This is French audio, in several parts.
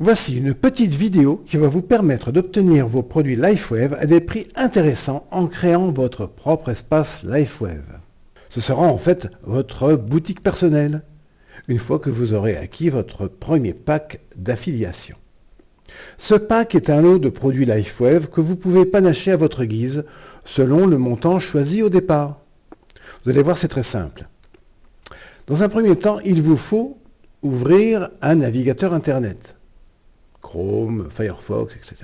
Voici une petite vidéo qui va vous permettre d'obtenir vos produits LifeWave à des prix intéressants en créant votre propre espace LifeWave. Ce sera en fait votre boutique personnelle, une fois que vous aurez acquis votre premier pack d'affiliation. Ce pack est un lot de produits LifeWave que vous pouvez panacher à votre guise, selon le montant choisi au départ. Vous allez voir, c'est très simple. Dans un premier temps, il vous faut ouvrir un navigateur Internet. Chrome, Firefox, etc.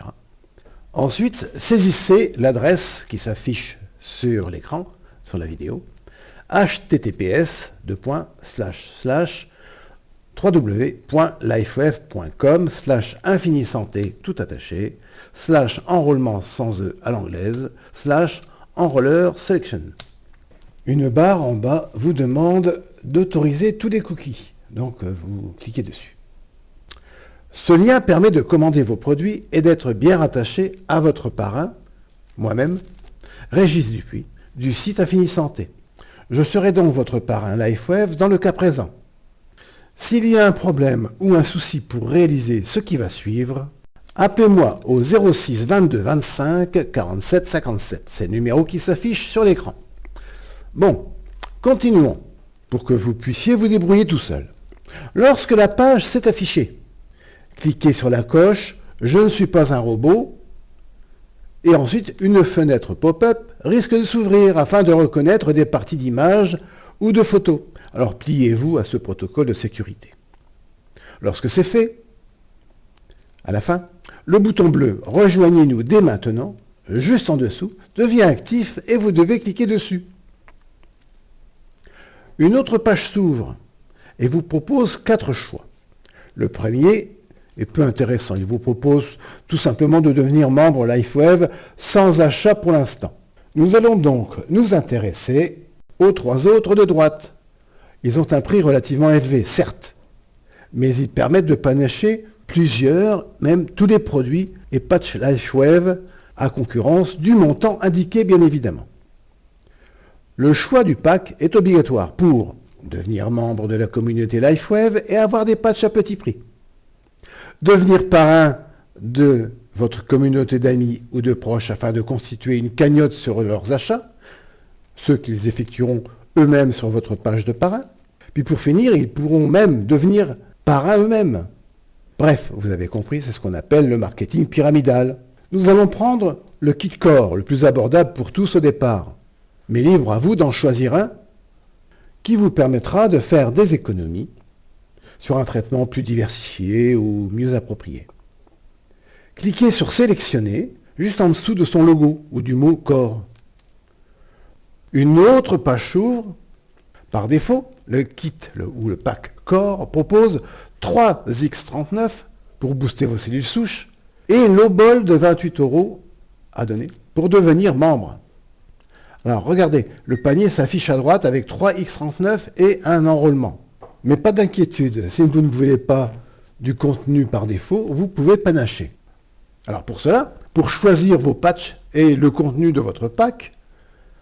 Ensuite, saisissez l'adresse qui s'affiche sur l'écran, sur la vidéo, https://www.lifewave.com/infinisanté tout attaché /enrôlement sans e à l'anglaise /enroller selection. Une barre en bas vous demande d'autoriser tous les cookies, donc vous cliquez dessus. Ce lien permet de commander vos produits et d'être bien rattaché à votre parrain, moi-même, Régis Dupuis, du site Infinisanté. Je serai donc votre parrain LifeWave dans le cas présent. S'il y a un problème ou un souci pour réaliser ce qui va suivre, appelez-moi au 06 22 25 47 57. C'est le numéro qui s'affiche sur l'écran. Bon, continuons, pour que vous puissiez vous débrouiller tout seul. Lorsque la page s'est affichée, cliquez sur la coche « Je ne suis pas un robot » et ensuite une fenêtre pop-up risque de s'ouvrir afin de reconnaître des parties d'images ou de photos. Alors pliez-vous à ce protocole de sécurité. Lorsque c'est fait, à la fin, le bouton bleu « Rejoignez-nous dès maintenant » juste en dessous devient actif et vous devez cliquer dessus. Une autre page s'ouvre et vous propose 4 choix. Le premier est peu intéressant. Il vous propose tout simplement de devenir membre LifeWave sans achat pour l'instant. Nous allons donc nous intéresser aux 3 autres de droite. Ils ont un prix relativement élevé, certes, mais ils permettent de panacher plusieurs, même tous les produits et patchs LifeWave à concurrence du montant indiqué bien évidemment. Le choix du pack est obligatoire pour devenir membre de la communauté LifeWave et avoir des patchs à petit prix. Devenir parrain de votre communauté d'amis ou de proches afin de constituer une cagnotte sur leurs achats, ceux qu'ils effectueront eux-mêmes sur votre page de parrain. Puis pour finir, ils pourront même devenir parrains eux-mêmes. Bref, vous avez compris, c'est ce qu'on appelle le marketing pyramidal. Nous allons prendre le kit core, le plus abordable pour tous au départ. Mais libre à vous d'en choisir un qui vous permettra de faire des économies sur un traitement plus diversifié ou mieux approprié. Cliquez sur Sélectionner, juste en dessous de son logo ou du mot Core. Une autre page s'ouvre. Par défaut, le kit ou le pack Core propose 3 X39 pour booster vos cellules souches et l'obol de 28 € à donner pour devenir membre. Alors regardez, le panier s'affiche à droite avec 3 X39 et un enrôlement. Mais pas d'inquiétude, si vous ne voulez pas du contenu par défaut, vous pouvez panacher. Alors pour cela, pour choisir vos patchs et le contenu de votre pack,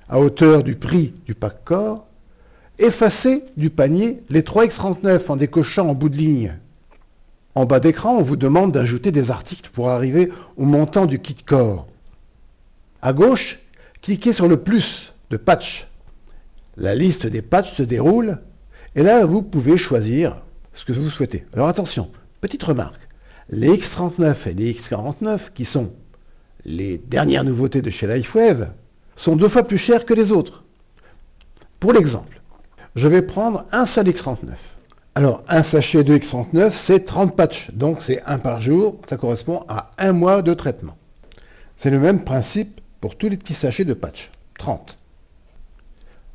à hauteur du prix du pack Core, effacez du panier les 3 X39 en décochant en bout de ligne. En bas d'écran, on vous demande d'ajouter des articles pour arriver au montant du kit Core. À gauche, cliquez sur le plus de patch. La liste des patchs se déroule et là, vous pouvez choisir ce que vous souhaitez. Alors attention, petite remarque, les X39 et les X49, qui sont les dernières nouveautés de chez LifeWave, sont 2 fois plus chers que les autres. Pour l'exemple, je vais prendre un seul X39. Alors, un sachet de X39, c'est 30 patchs, donc c'est 1 par jour, ça correspond à 1 mois de traitement. C'est le même principe pour tous les petits sachets de patch, 30.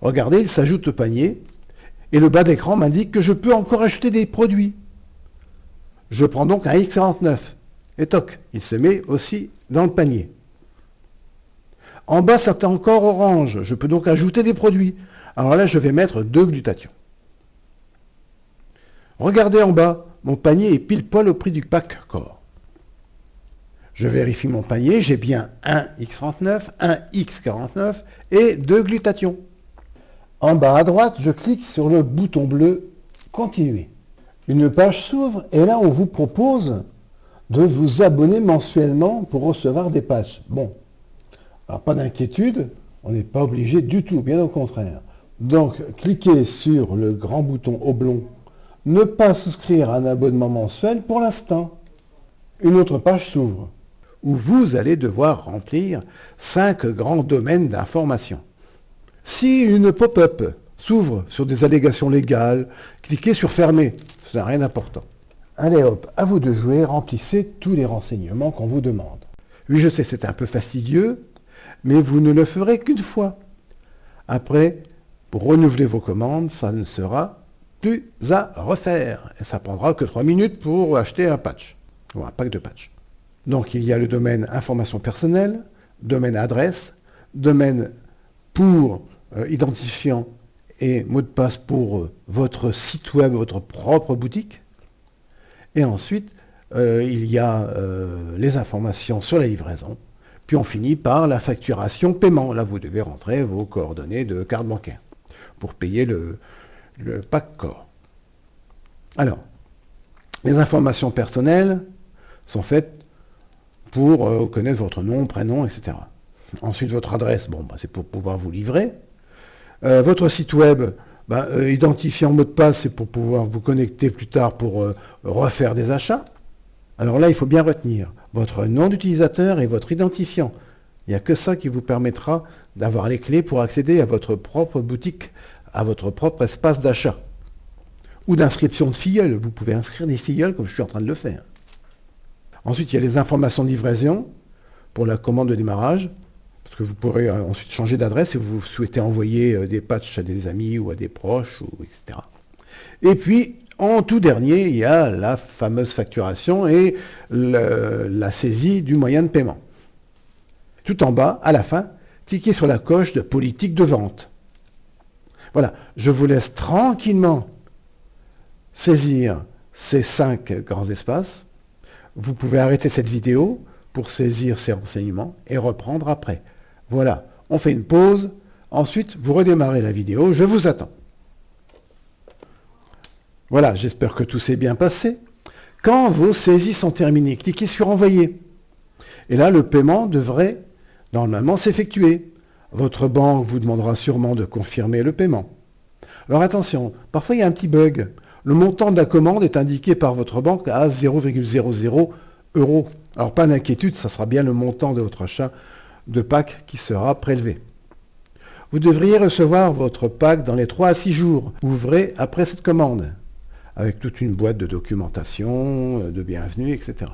Regardez, il s'ajoute au panier, et le bas d'écran m'indique que je peux encore acheter des produits. Je prends donc un X49, et toc, il se met aussi dans le panier. En bas, c'est encore orange, je peux donc ajouter des produits. Alors là, je vais mettre 2 glutations. Regardez en bas, mon panier est pile poil au prix du pack Core. Je vérifie mon panier, j'ai bien un X39, un X49 et 2 glutations. En bas à droite, je clique sur le bouton bleu « Continuer ». Une page s'ouvre et là, on vous propose de vous abonner mensuellement pour recevoir des patchs. Bon, alors pas d'inquiétude, on n'est pas obligé du tout, bien au contraire. Donc, cliquez sur le grand bouton oblong « Ne pas souscrire à un abonnement mensuel pour l'instant ». Une autre page s'ouvre, où vous allez devoir remplir 5 grands domaines d'information. Si une pop-up s'ouvre sur des allégations légales, cliquez sur « Fermer », ça n'a rien d'important. Allez hop, à vous de jouer, remplissez tous les renseignements qu'on vous demande. Oui, je sais, c'est un peu fastidieux, mais vous ne le ferez qu'une fois. Après, pour renouveler vos commandes, ça ne sera plus à refaire. Et ça prendra que 3 minutes pour acheter un patch, ou un pack de patch. Donc il y a le domaine information personnelle, domaine adresse, domaine pour identifiant et mot de passe pour votre site web, votre propre boutique. Et ensuite, il y a les informations sur la livraison. Puis on finit par la facturation paiement. Là, vous devez rentrer vos coordonnées de carte bancaire pour payer le pack Core. Alors, les informations personnelles sont faites pour connaître votre nom, prénom, etc. Ensuite, votre adresse, bon, c'est pour pouvoir vous livrer. Votre site web, identifiant mot de passe, c'est pour pouvoir vous connecter plus tard pour refaire des achats. Alors là, il faut bien retenir votre nom d'utilisateur et votre identifiant. Il n'y a que ça qui vous permettra d'avoir les clés pour accéder à votre propre boutique, à votre propre espace d'achat. Ou d'inscription de filleuls. Vous pouvez inscrire des filleuls comme je suis en train de le faire. Ensuite, il y a les informations de livraison pour la commande de démarrage. Parce que vous pourrez ensuite changer d'adresse si vous souhaitez envoyer des patchs à des amis ou à des proches, etc. Et puis, en tout dernier, il y a la fameuse facturation et la saisie du moyen de paiement. Tout en bas, à la fin, cliquez sur la coche de politique de vente. Voilà, je vous laisse tranquillement saisir ces 5 grands espaces. Vous pouvez arrêter cette vidéo pour saisir ces renseignements et reprendre après. Voilà, on fait une pause, ensuite vous redémarrez la vidéo, je vous attends. Voilà, j'espère que tout s'est bien passé. Quand vos saisies sont terminées, cliquez sur Envoyer. Et là, le paiement devrait normalement s'effectuer. Votre banque vous demandera sûrement de confirmer le paiement. Alors attention, parfois il y a un petit bug. Le montant de la commande est indiqué par votre banque à 0,00 €. Alors pas d'inquiétude, ça sera bien le montant de votre achat de pack qui sera prélevé. Vous devriez recevoir votre pack dans les 3 à 6 jours. Ouvrez après cette commande, avec toute une boîte de documentation, de bienvenue, etc.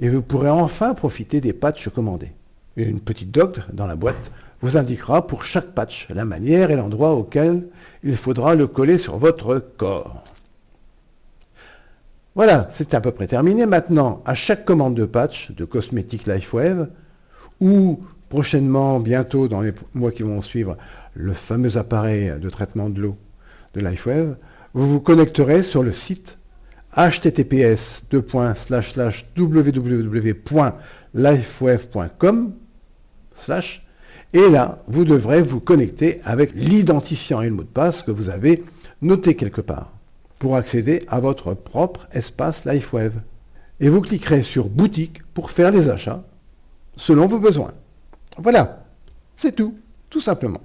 Et vous pourrez enfin profiter des patchs commandés. Une petite doc dans la boîte vous indiquera pour chaque patch la manière et l'endroit auquel il faudra le coller sur votre corps. Voilà, c'est à peu près terminé. Maintenant, à chaque commande de patch de cosmétique LifeWave, ou prochainement, bientôt, dans les mois qui vont suivre, le fameux appareil de traitement de l'eau de LifeWave, vous vous connecterez sur le site https://www.lifewave.com/ et là, vous devrez vous connecter avec l'identifiant et le mot de passe que vous avez noté quelque part pour accéder à votre propre espace LifeWave. Et vous cliquerez sur Boutique pour faire les achats selon vos besoins. Voilà, c'est tout simplement.